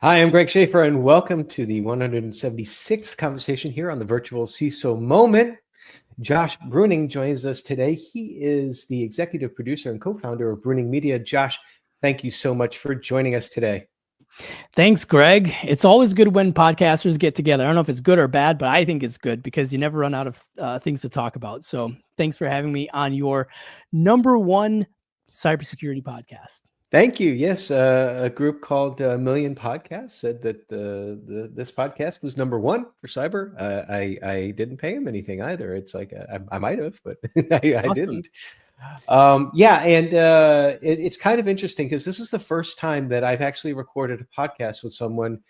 Hi, I'm Greg Schaefer, and welcome to the 176th conversation here on the virtual CISO moment. Josh Bruyning joins us today. He is the executive producer and co-founder of Bruyning Media. Josh, thank you so much for joining us today. Thanks, Greg. It's always good when podcasters get together. I don't know if it's good or bad, but I think it's good because you never run out of things to talk about. So thanks for having me on your #1 cybersecurity podcast. Thank you. Yes, a group called Million Podcasts said that this podcast was #1 for cyber. I didn't pay him anything either. It's like I might have, but I Awesome. didn't. It's kind of interesting because this is the first time that I've actually recorded a podcast with someone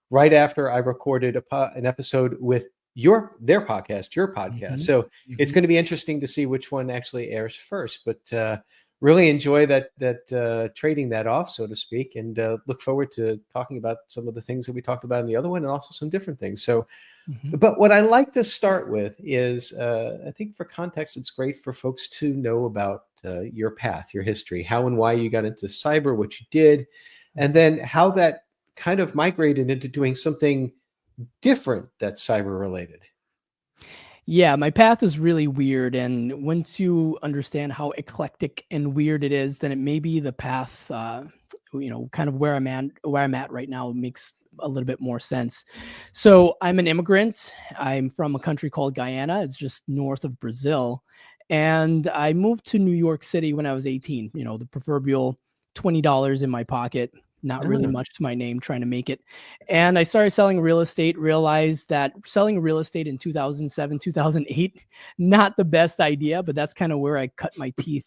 right after I recorded an episode with their podcast, your podcast. So it's going to be interesting to see which one actually airs first. But really enjoy that trading that off, so to speak, and look forward to talking about some of the things that we talked about in the other one, and also some different things. So. But what I like to start with is, I think for context, it's great for folks to know about your path, your history, how and why you got into cyber, what you did, and then how that kind of migrated into doing something different that's cyber related. Yeah, my path is really weird. And once you understand how eclectic and weird it is, then it may be the path, kind of where I'm at right now makes a little bit more sense. So I'm an immigrant. I'm from a country called Guyana. It's just north of Brazil. And I moved to New York City when I was 18, the proverbial $20 in my pocket, not really much to my name, trying to make it. And I started selling real estate, realized that selling real estate in 2007, 2008, not the best idea, but that's kind of where I cut my teeth,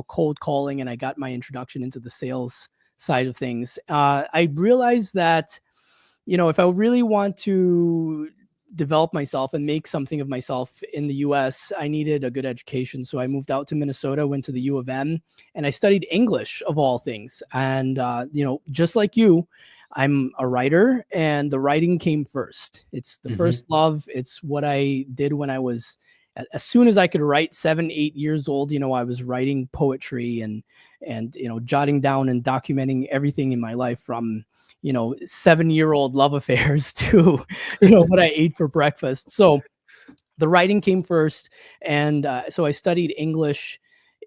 cold calling, and I got my introduction into the sales side of things. I realized that, if I really want to develop myself and make something of myself in the US, I needed a good education. So I moved out to Minnesota, went to the U of M, and I studied English of all things. And, just like you, I'm a writer, and the writing came first. It's the first love. It's what I did when I was, as soon as I could write, 7, 8 years old, I was writing poetry and jotting down and documenting everything in my life, from 7-year-old love affairs to, what I ate for breakfast. So the writing came first. And so I studied English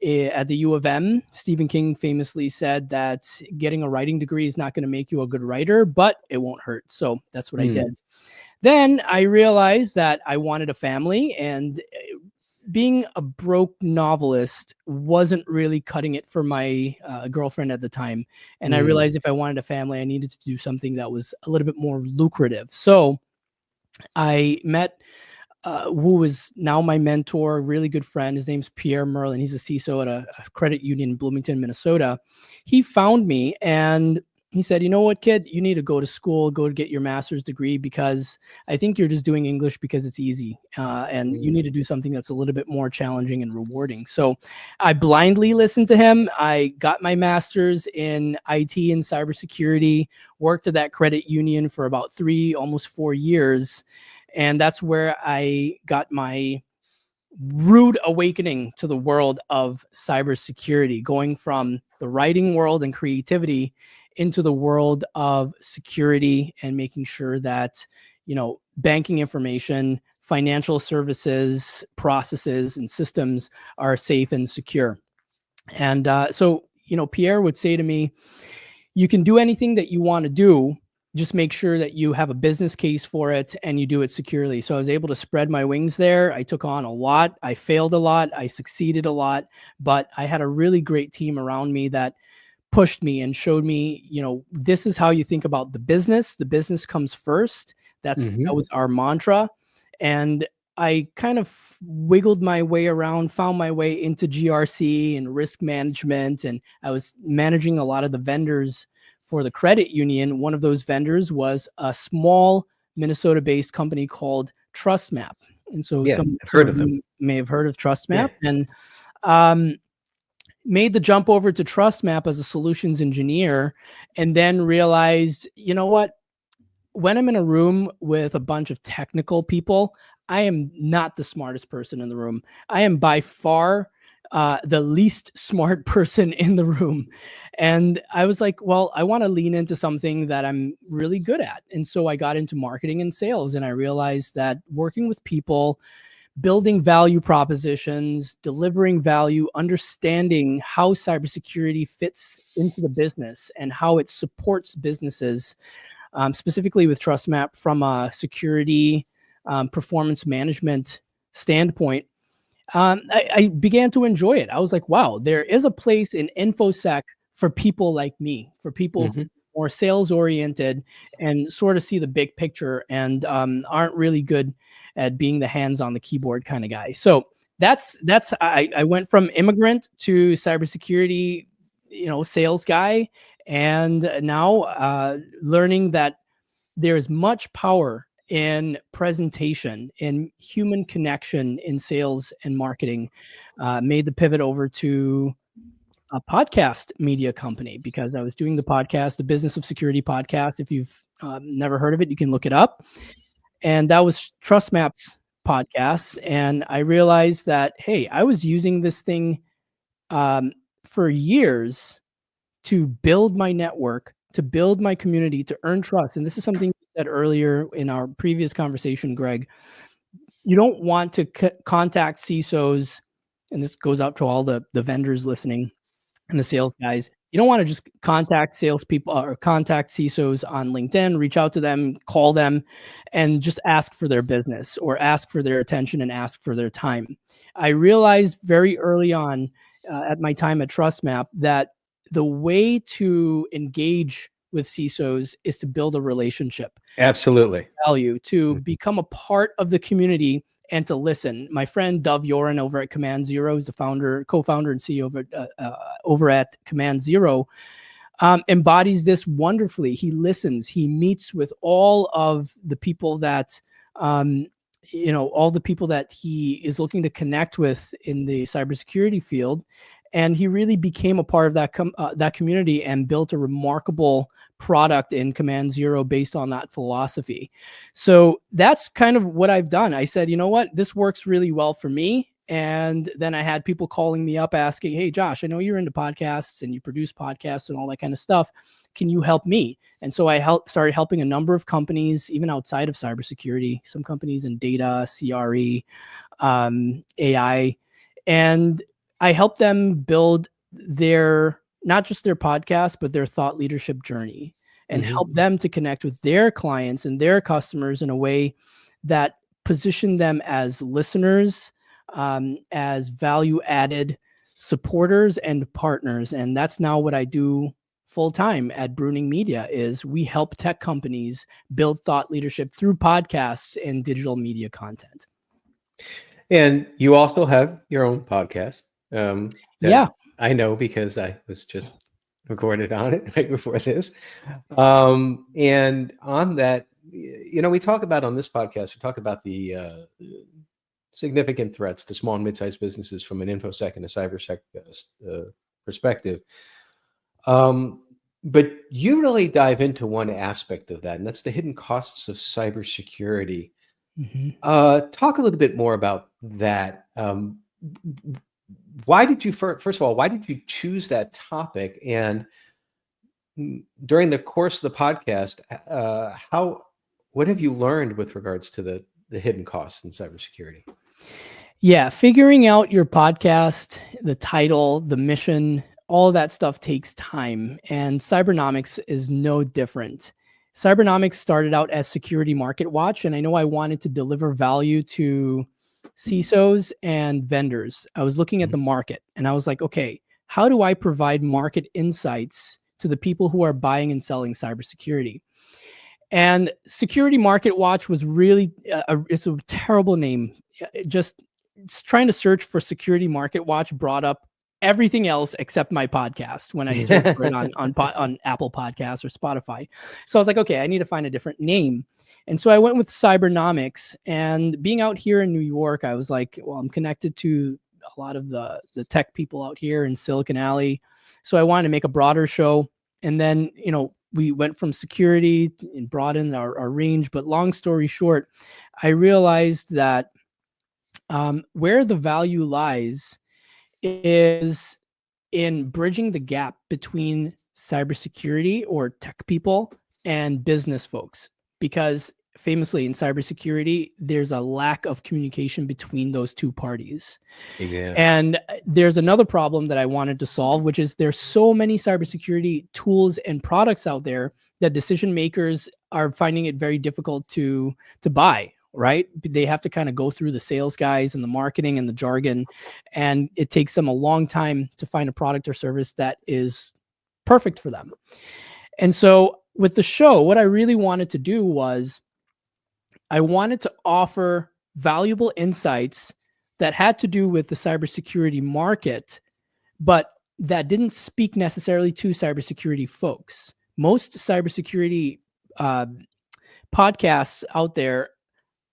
at the U of M. Stephen King famously said that getting a writing degree is not going to make you a good writer, but it won't hurt. So that's what I did. Then I realized that I wanted a family, and being a broke novelist wasn't really cutting it for my girlfriend at the time. And I realized if I wanted a family, I needed to do something that was a little bit more lucrative. So I met who is now my mentor, really good friend. His name's Pierre Merlin. He's a CISO at a credit union in Bloomington, Minnesota. He found me and he said, "You know what, kid, you need to go to school, go to get your master's degree, because I think you're just doing English because it's easy. And you need to do something that's a little bit more challenging and rewarding." So I blindly listened to him. I got my master's in IT and cybersecurity, worked at that credit union for about 3, almost 4 years. And that's where I got my rude awakening to the world of cybersecurity, going from the writing world and creativity into the world of security and making sure that, banking information, financial services, processes, and systems are safe and secure. And so, Pierre would say to me, "You can do anything that you want to do. Just make sure that you have a business case for it and you do it securely." So I was able to spread my wings there. I took on a lot. I failed a lot. I succeeded a lot. But I had a really great team around me that pushed me and showed me, this is how you think about the business. The business comes first. That was our mantra. And I kind of wiggled my way around, found my way into GRC and risk management. And I was managing a lot of the vendors for the credit union. One of those vendors was a small Minnesota-based company called TrustMap. And so some of you may have heard of TrustMap. Yeah. And made the jump over to TrustMap as a solutions engineer, and then realized, you know what? When I'm in a room with a bunch of technical people, I am not the smartest person in the room. I am by far the least smart person in the room. And I was like, well, I want to lean into something that I'm really good at. And so I got into marketing and sales, and I realized that working with people, building value propositions, delivering value, understanding how cybersecurity fits into the business and how it supports businesses, specifically with TrustMap from a security performance management standpoint, I began to enjoy it. I was like, wow, there is a place in InfoSec for people like me, for people who are more sales oriented and sort of see the big picture and aren't really good at being the hands on the keyboard kind of guy. So I went from immigrant to cybersecurity, sales guy, and now learning that there's much power in presentation, in human connection in sales and marketing. Made the pivot over to a podcast media company because I was doing the podcast, the Business of Security podcast. If you've never heard of it, you can look it up. And that was TrustMap's podcast. And I realized that, hey, I was using this thing for years to build my network, to build my community, to earn trust. And this is something you said earlier in our previous conversation, Greg. You don't want to contact CISOs, and this goes out to all the vendors listening and the sales guys. You don't want to just contact salespeople or contact CISOs on LinkedIn, reach out to them, call them, and just ask for their business or ask for their attention and ask for their time. I realized very early on at my time at TrustMap that the way to engage with CISOs is to build a relationship. Absolutely. Value, to become a part of the community and to listen. My friend Dov Yorin over at Command Zero is the co-founder and CEO over at Command Zero, embodies this wonderfully. He listens. He meets with all of the people that, all the people that he is looking to connect with in the cybersecurity field. And he really became a part of that community and built a remarkable product in Command Zero based on that philosophy. So that's kind of what I've done. I said, you know what, this works really well for me. And then I had people calling me up asking, hey, Josh, I know you're into podcasts and you produce podcasts and all that kind of stuff. Can you help me? And so I started helping a number of companies, even outside of cybersecurity, some companies in data, CRE, AI, and I help them build not just their podcast, but their thought leadership journey, and help them to connect with their clients and their customers in a way that position them as listeners, as value-added supporters and partners. And that's now what I do full-time at Bruyning Media. Is we help tech companies build thought leadership through podcasts and digital media content. And you also have your own podcast. Yeah. I know because I was just recorded on it right before this. And on that, we talk about on this podcast, we talk about the significant threats to small and mid-sized businesses from an InfoSec and a cybersec perspective. But you really dive into one aspect of that, and that's the hidden costs of cybersecurity. Talk a little bit more about that. Why did you, first of all, why did you choose that topic? And during the course of the podcast, what have you learned with regards to the hidden costs in cybersecurity? Yeah, figuring out your podcast, the title, the mission, all of that stuff takes time, and Cybernomics is no different. Cybernomics started out as Security Market Watch, and I know I wanted to deliver value to CISOs and vendors. I was looking at the market, and I was like, okay, how do I provide market insights to the people who are buying and selling cybersecurity? And Security Market Watch was really, it's a terrible name. Just trying to search for Security Market Watch brought up everything else except my podcast when I searched for it on Apple Podcasts or Spotify. So I was like, okay, I need to find a different name. And so I went with Cybernomics. And being out here in New York, I was like, well, I'm connected to a lot of the tech people out here in Silicon Alley. So I wanted to make a broader show. And then, we went from security and broadened our range. But long story short, I realized that where the value lies is in bridging the gap between cybersecurity or tech people and business folks, because famously in cybersecurity, there's a lack of communication between those two parties. Yeah. And there's another problem that I wanted to solve, which is there's so many cybersecurity tools and products out there that decision makers are finding it very difficult to buy, right? They have to kind of go through the sales guys and the marketing and the jargon, and it takes them a long time to find a product or service that is perfect for them. And so with the show, what I really wanted to do was I wanted to offer valuable insights that had to do with the cybersecurity market, but that didn't speak necessarily to cybersecurity folks. Most cybersecurity podcasts out there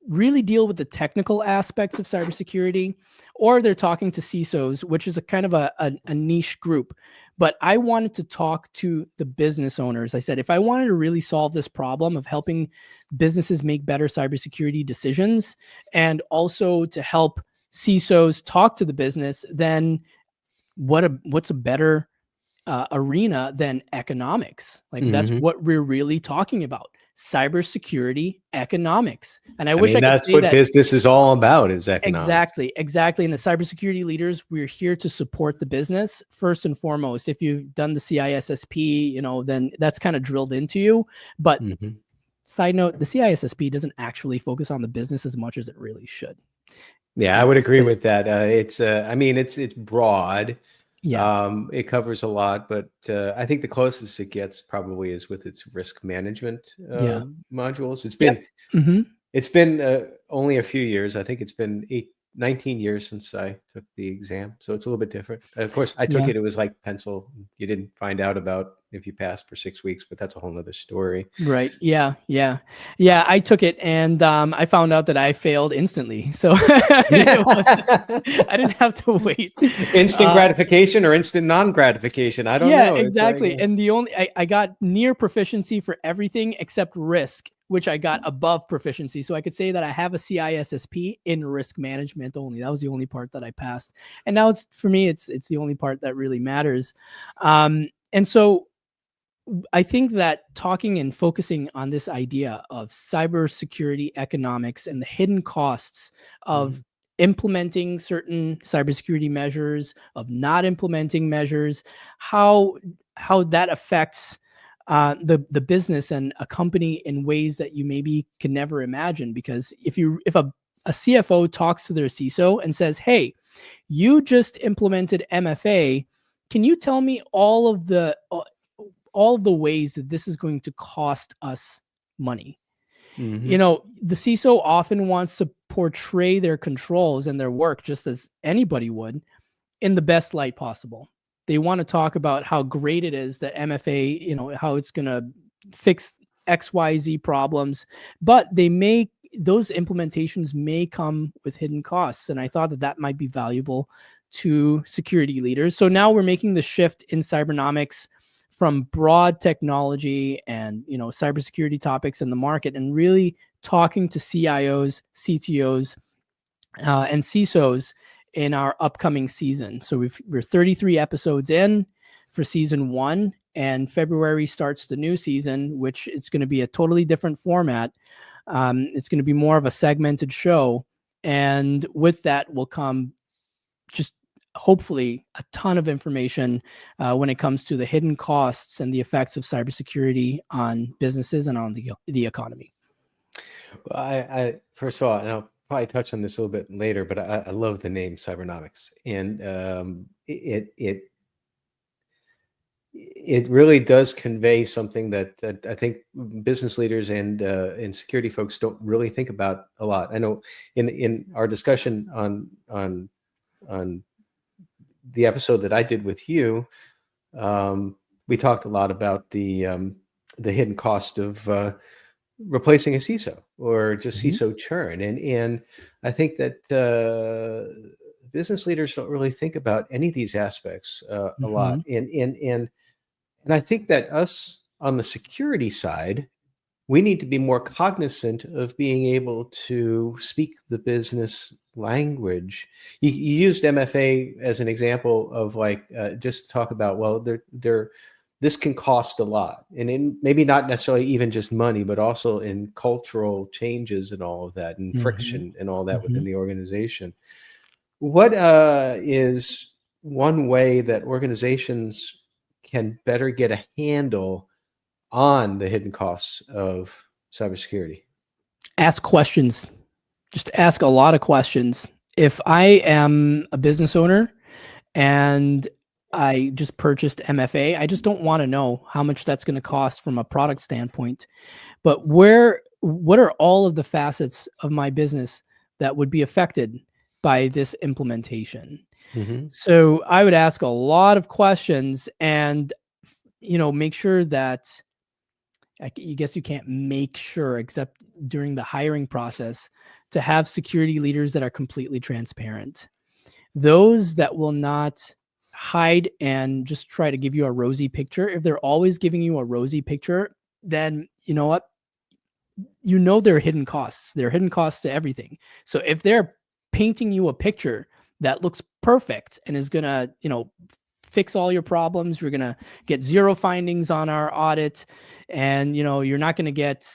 really deal with the technical aspects of cybersecurity, or they're talking to CISOs, which is a kind of a niche group. But I wanted to talk to the business owners. I said, if I wanted to really solve this problem of helping businesses make better cybersecurity decisions, and also to help CISOs talk to the business, then what's a better arena than economics? Like, that's what we're really talking about. Cybersecurity economics. And I wish I could that's say what that business is all about, is economics. exactly. And the cybersecurity leaders, we're here to support the business first and foremost. If you've done the CISSP, then that's kind of drilled into you. But side note, the CISSP doesn't actually focus on the business as much as it really should. Yeah, I would agree with that. It's broad. Yeah. It covers a lot, but I think the closest it gets probably is with its risk management modules. It's been only a few years. I think it's been 19 years since I took the exam, so it's a little bit different. Of course, I took it. It was like pencil. You didn't find out about if you passed for 6 weeks, but that's a whole nother story. Right. Yeah. I took it, and I found out that I failed instantly. So I didn't have to wait. Instant gratification or instant non-gratification? I don't know. Exactly. And I got near proficiency for everything except risk, which I got above proficiency. So I could say that I have a CISSP in risk management only. That was the only part that I passed. And now it's the only part that really matters. And so I think that talking and focusing on this idea of cybersecurity economics and the hidden costs of implementing certain cybersecurity measures, of not implementing measures, how that affects the business and a company in ways that you maybe can never imagine. Because if a CFO talks to their CISO and says, "Hey, you just implemented MFA. Can you tell me all of the ways that this is going to cost us money?" The CISO often wants to portray their controls and their work, just as anybody would, in the best light possible. They want to talk about how great it is that MFA, how it's going to fix XYZ problems, but those implementations may come with hidden costs. And I thought that might be valuable to security leaders. So now we're making the shift in cybernomics from broad technology and cybersecurity topics in the market, and really talking to CIOs, CTOs, and CISOs in our upcoming season. So we're 33 episodes in for season 1, and February starts the new season, which it's going to be a totally different format. It's going to be more of a segmented show, and with that will come just hopefully a ton of information when it comes to the hidden costs and the effects of cybersecurity on businesses and on the economy. Well, I first of all, and I'll probably touch on this a little bit later, but I love the name cybernomics, and it really does convey something that I think business leaders and security folks don't really think about a lot. I know in our discussion on the episode that I did with you, we talked a lot about the hidden cost of replacing a CISO or just CISO churn, and I think that business leaders don't really think about any of these aspects a lot, and I think that us on the security side, we need to be more cognizant of being able to speak the business language. You used MFA as an example of like just to talk about, well, this can cost a lot, and maybe not necessarily even just money, but also in cultural changes and all of that, and friction and all that within the organization. What is one way that organizations can better get a handle on the hidden costs of cybersecurity? Ask questions. Just ask a lot of questions. If I am a business owner and I just purchased MFA, I just don't want to know how much that's going to cost from a product standpoint. But what are all of the facets of my business that would be affected by this implementation? So I would ask a lot of questions and, make sure that, I guess you can't make sure, except during the hiring process, to have security leaders that are completely transparent. Those that will not hide and just try to give you a rosy picture. If they're always giving you a rosy picture, then you know what? There are hidden costs. There are hidden costs to everything. So if they're painting you a picture that looks perfect and is going to, fix all your problems, we're going to get 0 findings on our audit, and you're not going to get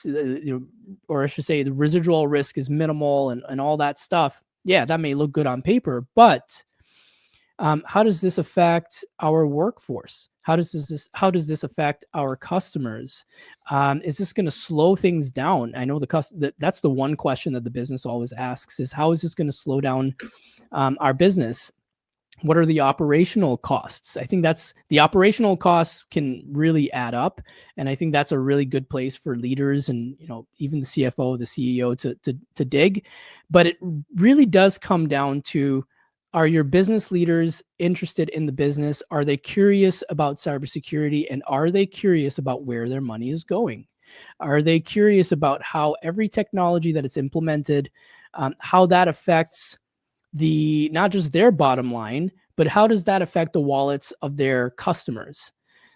or I should say the residual risk is minimal and all that stuff. Yeah, that may look good on paper, but how does this affect our workforce? How does this affect our customers? Is this going to slow things down? I know that's the one question that the business always asks, is how is this going to slow down our business? What are the operational costs? I think that's the operational costs can really add up. And I think that's a really good place for leaders and, even the CFO, the CEO to dig. But it really does come down to, are your business leaders interested in the business? Are they curious about cybersecurity? And are they curious about where their money is going? Are they curious about how every technology that it's implemented, how that affects not just their bottom line, but how does that affect the wallets of their customers?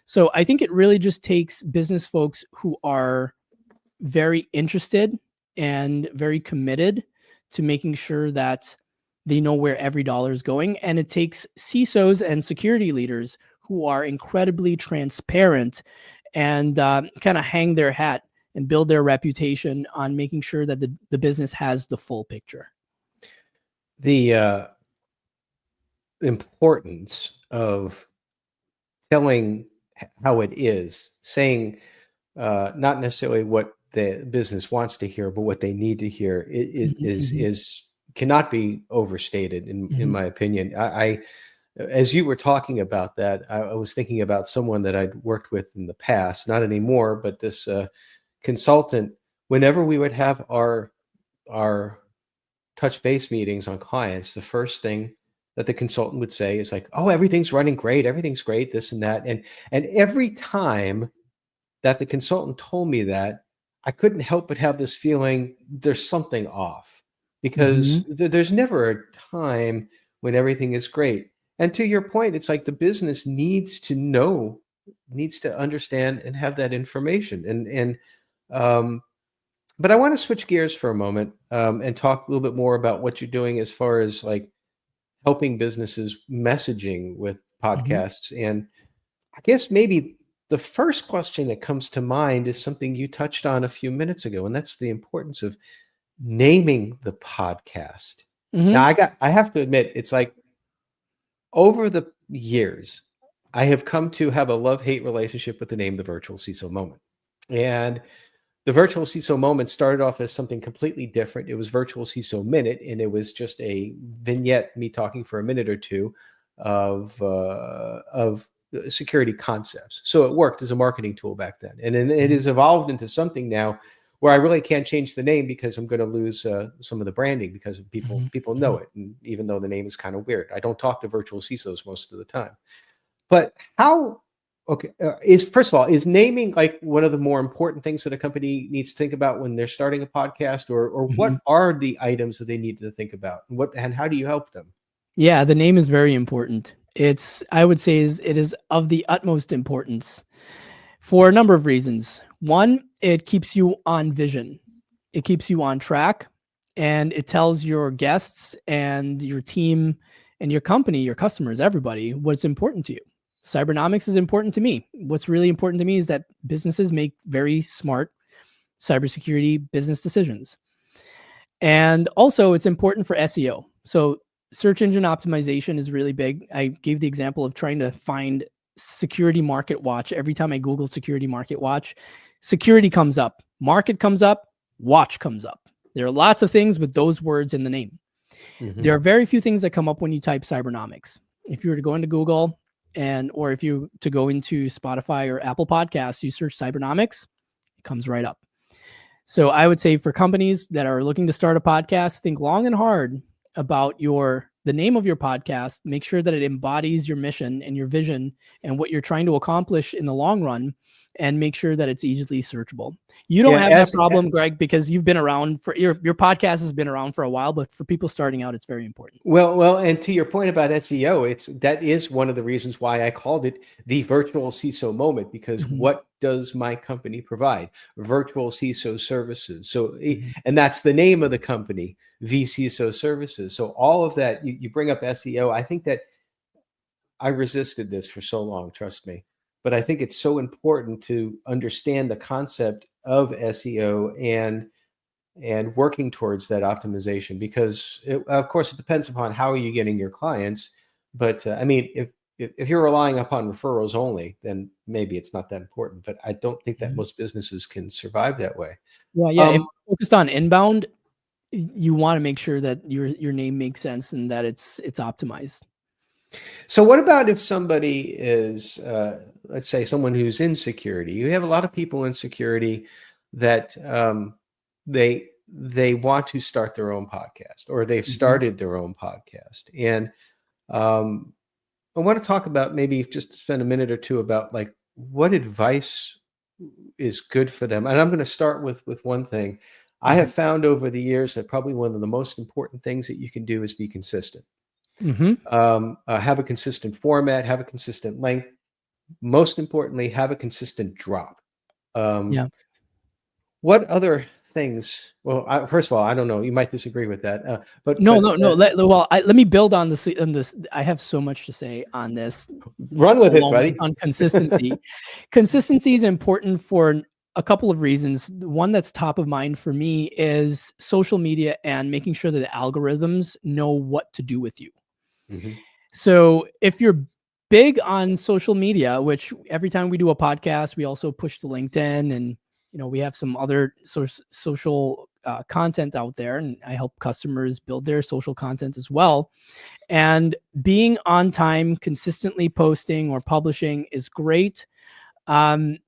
So I think it really just takes business folks who are very interested and very committed to making sure that they know where every dollar is going. And it takes CISOs and security leaders who are incredibly transparent and kind of hang their hat and build their reputation on making sure that the business has the full picture. The importance of telling how it is, saying not necessarily what the business wants to hear, but what they need to hear, is cannot be overstated in my opinion. I as you were talking about that, I was thinking about someone that I'd worked with in the past, not anymore, but this consultant. Whenever we would have our touch base meetings on clients, the first thing that the consultant would say is like, "Oh, everything's running great. Everything's great. This and that." And every time that the consultant told me that, I couldn't help but have this feeling there's something off, because there's never a time when everything is great. And to your point, it's like the business needs to know, needs to understand and have that information. But I want to switch gears for a moment and talk a little bit more about what you're doing as far as like helping businesses messaging with podcasts. And I guess maybe the first question that comes to mind is something you touched on a few minutes ago, and that's the importance of naming the podcast. Now, I have to admit, it's like over the years, I have come to have a love-hate relationship with the name The Virtual CISO Moment. And the Virtual CISO Moment started off as something completely different. It was Virtual CISO Minute, and it was just a vignette, me talking for a minute or two of security concepts. So it worked as a marketing tool back then. And then it has evolved into something now where I really can't change the name because I'm going to lose some of the branding, because people know it. And even though the name is kind of weird, I don't talk to virtual CISOs most of the time. But first of all, is naming like one of the more important things that a company needs to think about when they're starting a podcast, or what are the items that they need to think about, and how do you help them? Yeah, the name is very important. I would say it is of the utmost importance for a number of reasons. One, it keeps you on vision. It keeps you on track. and it tells your guests and your team and your company, your customers, everybody, what's important to you. Cybernomics is important to me. What's really important to me is that businesses make very smart cybersecurity business decisions. And also, it's important for SEO. So, search engine optimization is really big. I gave the example of trying to find security market watch. Every time I Google security market watch, security comes up, market comes up, watch comes up. There are lots of things with those words in the name. There are very few things that come up when you type cybernomics. If you were to go into Google or if you to go into Spotify or Apple Podcasts, you search cybernomics, it comes right up. So I would say for companies that are looking to start a podcast, think long and hard about the name of your podcast. Make sure that it embodies your mission and your vision and what you're trying to accomplish in the long run, and make sure that it's easily searchable. You don't have that problem, Greg, because you've been around for your podcast has been around for a while, but for people starting out, it's very important. Well, and to your point about SEO, that is one of the reasons why I called it the virtual CISO moment, because what does my company provide? Virtual CISO services. So, and that's the name of the company, vCISO services. So all of that, you bring up SEO. I think that I resisted this for so long, trust me. But I think it's so important to understand the concept of SEO and working towards that optimization, because of course it depends upon how are you getting your clients. But I mean, if you're relying upon referrals only, then maybe it's not that important. But I don't think that most businesses can survive that way. Yeah. If you're focused on inbound, you want to make sure that your name makes sense and that it's optimized. So what about if somebody is, let's say someone who's in security? You have a lot of people in security that they want to start their own podcast, or they've started their own podcast. And I want to talk about, maybe just spend a minute or two about like what advice is good for them. And I'm going to start with one thing. I have found over the years that probably one of the most important things that you can do is be consistent. Have a consistent format, have a consistent length. Most importantly, have a consistent drop. What other things? Well, first of all, I don't know. You might disagree with that, but no. Let me build on this. I have so much to say on this. Run with it, buddy. On consistency. Consistency is important for a couple of reasons. One that's top of mind for me is social media and making sure that the algorithms know what to do with you. So if you're big on social media, which every time we do a podcast, we also push to LinkedIn, and we have some other social content out there, and I help customers build their social content as well. And being on time, consistently posting or publishing is great. And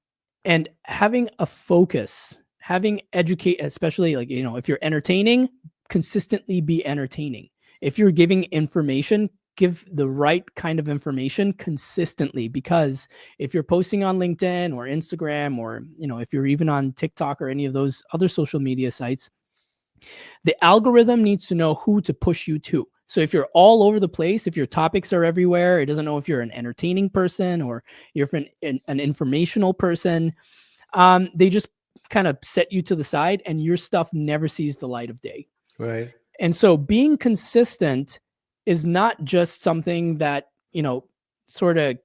having a focus, especially like, if you're entertaining, consistently be entertaining. If you're giving information, give the right kind of information consistently, because if you're posting on LinkedIn or Instagram, or, if you're even on TikTok or any of those other social media sites, the algorithm needs to know who to push you to. So if you're all over the place, if your topics are everywhere, it doesn't know if you're an entertaining person or you're an informational person. They just kind of set you to the side, and your stuff never sees the light of day. Right. And so being consistent is not just something that, sort of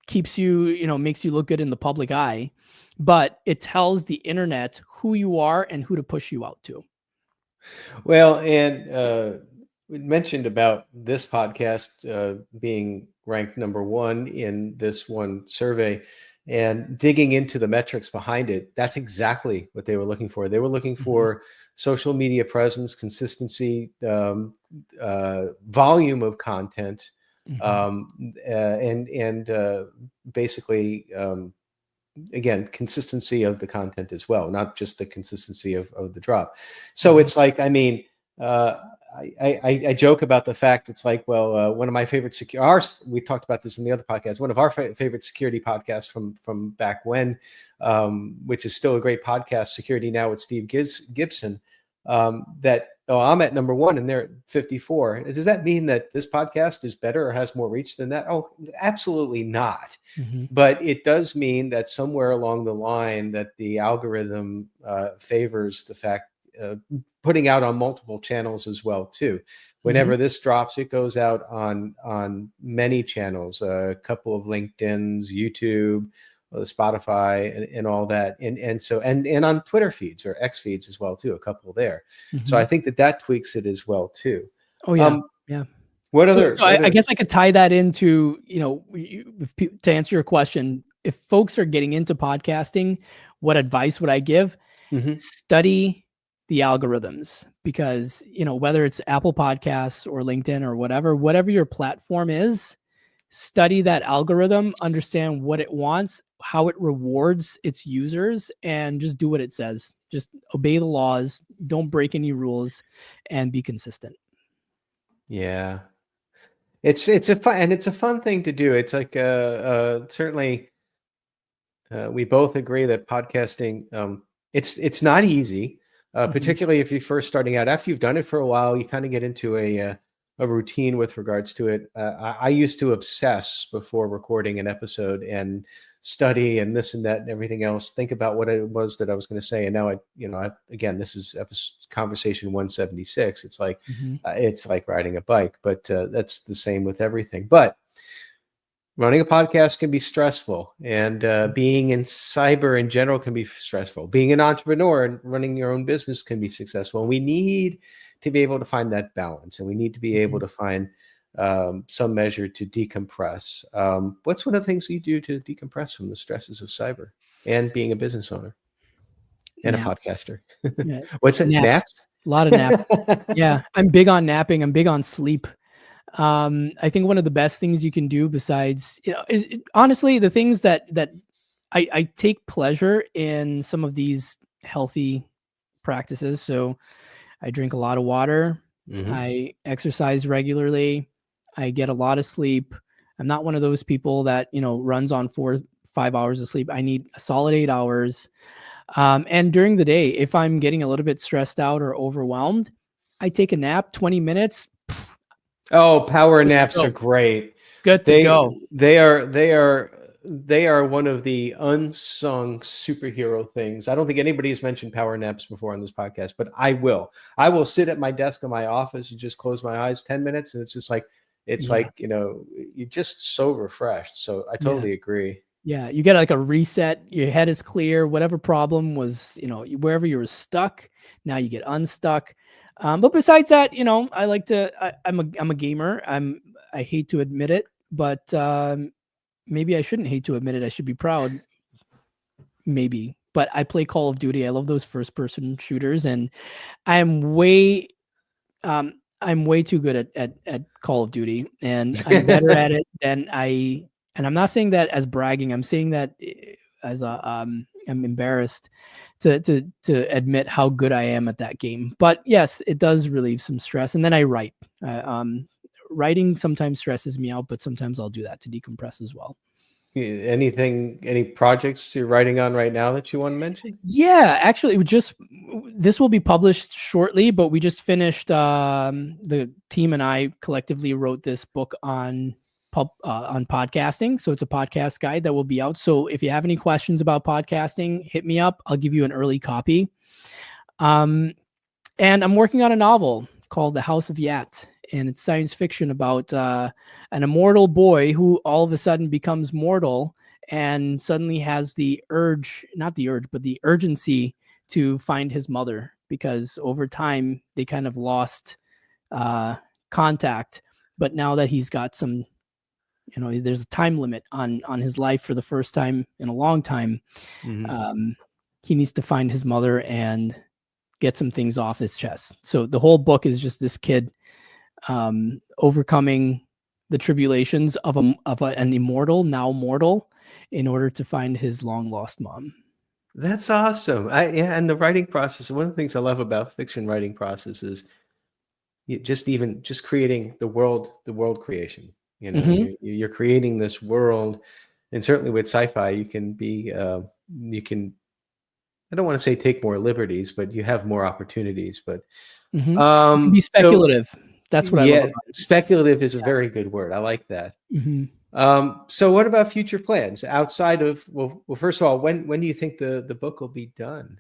keeps you, makes you look good in the public eye, but it tells the internet who you are and who to push you out to. Well, and we mentioned about this podcast being ranked #1 in this one survey, and digging into the metrics behind it. That's exactly what they were looking for. They were looking for social media presence, consistency, volume of content, and basically, again, consistency of the content as well, not just the consistency of the drop. So it's like, I mean, I joke about the fact, it's like, well, one of my favorite we talked about this in the other podcast, one of our favorite security podcasts from back when, which is still a great podcast, Security Now with Steve Gibson, that I'm at #1 and they're at 54. Does that mean that this podcast is better or has more reach than that? Oh, absolutely not. But it does mean that somewhere along the line that the algorithm favors the fact putting out on multiple channels as well too. Whenever this drops, it goes out on many channels, a couple of LinkedIn's, YouTube, Spotify, and all that, and so on Twitter feeds or X feeds as well too, a couple there. So I think that tweaks it as well too. Oh yeah, yeah. What other? So I guess I could tie that into, to answer your question, if folks are getting into podcasting, what advice would I give? Study the algorithms, because, whether it's Apple Podcasts or LinkedIn or whatever your platform is, study that algorithm, understand what it wants, how it rewards its users, and just do what it says. Just obey the laws, don't break any rules, and be consistent. Yeah. It's a fun thing to do. It's like certainly we both agree that podcasting it's not easy, particularly if you're first starting out. After you've done it for a while, you kind of get into a routine with regards to it. I used to obsess before recording an episode and study and this and that and everything else, think about what it was that I was going to say. And now again, this is conversation 176. It's like, it's like riding a bike, but that's the same with everything. But running a podcast can be stressful, and being in cyber in general can be stressful. Being an entrepreneur and running your own business can be successful. And we need to be able to find that balance, and we need to be able to find some measure to decompress. What's one of the things you do to decompress from the stresses of cyber and being a business owner and a podcaster? Yeah. What's it? Naps? A lot of naps. Yeah, I'm big on napping. I'm big on sleep. I think one of the best things you can do, besides, honestly, the things that I take pleasure in some of these healthy practices. So I drink a lot of water. I exercise regularly. I get a lot of sleep. I'm not one of those people that, runs on 4-5 hours of sleep. I need a solid 8 hours. And during the day, if I'm getting a little bit stressed out or overwhelmed, I take a nap, 20 minutes. Oh, power naps are great. Good to go. They are one of the unsung superhero things. I don't think anybody has mentioned power naps before on this podcast, but I will. I will sit at my desk in my office and just close my eyes 10 minutes, and it's just like, you're just so refreshed. So I totally agree. Yeah, you get like a reset. Your head is clear. Whatever problem was, wherever you were stuck, now you get unstuck. But besides that, I like to. I'm a gamer. I hate to admit it, but maybe I shouldn't hate to admit it. I should be proud. Maybe, but I play Call of Duty. I love those first-person shooters, and I'm way too good at Call of Duty, and I'm better at it than I. And I'm not saying that as bragging. I'm saying that as I'm embarrassed to admit how good I am at that game. But yes, it does relieve some stress. And then I write. Writing sometimes stresses me out, but sometimes I'll do that to decompress as well. Any projects you're writing on right now that you want to mention? Yeah, actually, this will be published shortly, but we just finished. The team and I collectively wrote this book on podcasting. So it's a podcast guide that will be out. So if you have any questions about podcasting, hit me up. I'll give you an early copy. And I'm working on a novel called The House of Yat, and it's science fiction about an immortal boy who all of a sudden becomes mortal and suddenly has the urgency to find his mother, because over time they kind of lost contact. But now that he's got some, there's a time limit on his life for the first time in a long time. He needs to find his mother and get some things off his chest. So the whole book is just this kid overcoming the tribulations of an immortal, now mortal, in order to find his long lost mom. That's awesome. And the writing process, one of the things I love about fiction writing process is just creating the world creation. You're creating this world, and certainly with sci-fi, you can I don't want to say take more liberties, but you have more opportunities. But you can be speculative. That's what I love about it. Speculative is a very good word. I like that. So what about future plans outside of, well, first of all, when do you think the book will be done?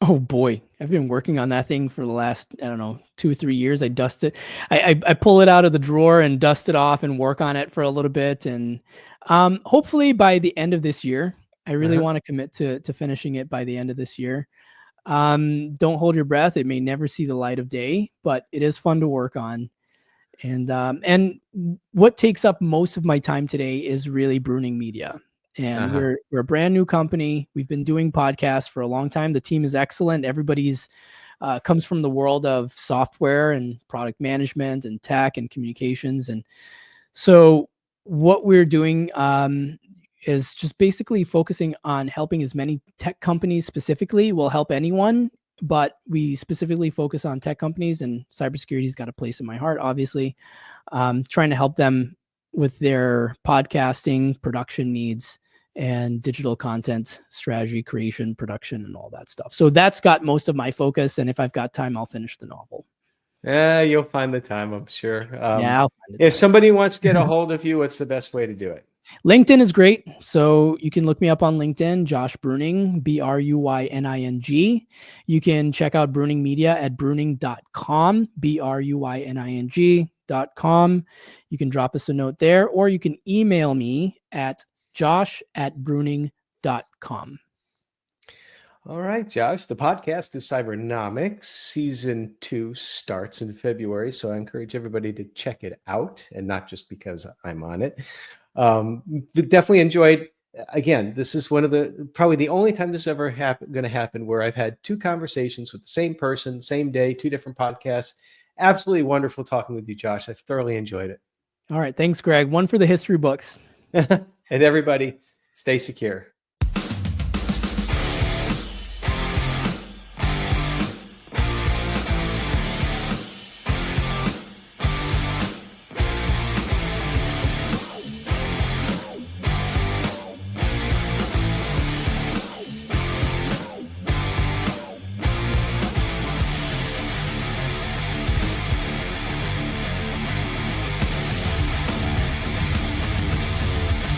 Oh boy, I've been working on that thing for the last, I don't know, 2 or 3 years. I dust it. I pull it out of the drawer and dust it off and work on it for a little bit. And hopefully by the end of this year, I really Uh-huh. want to commit to finishing it by the end of this year. Don't hold your breath. It may never see the light of day, but it is fun to work on. And what takes up most of my time today is really Bruyning Media. And Uh-huh. we're a brand new company. We've been doing podcasts for a long time. The team is excellent. Everybody's comes from the world of software and product management and tech and communications. And so what we're doing is just basically focusing on helping as many tech companies specifically. Will help anyone, but we specifically focus on tech companies, and cybersecurity's got a place in my heart, obviously. Trying to help them with their podcasting production needs and digital content strategy, creation, production, and all that stuff. So that's got most of my focus. And if I've got time, I'll finish the novel. Yeah, you'll find the time, I'm sure. Yeah, I'll find If the somebody wants to get a time. hold of you, what's the best way to do it? LinkedIn is great. So you can look me up on LinkedIn, Josh Bruyning, Bruyning. You can check out Bruyning Media at bruyning.com, Bruyning.com. You can drop us a note there, or you can email me at josh@bruyning.com. All right, Josh. The podcast is Cybernomics. Season 2 starts in February, so I encourage everybody to check it out, and not just because I'm on it. But definitely enjoyed. Again, this is one of the probably the only time this is ever going to happen where I've had 2 conversations with the same person, same day, 2 different podcasts. Absolutely wonderful talking with you, Josh. I've thoroughly enjoyed it. All right. Thanks, Greg. One for the history books. And everybody, stay secure.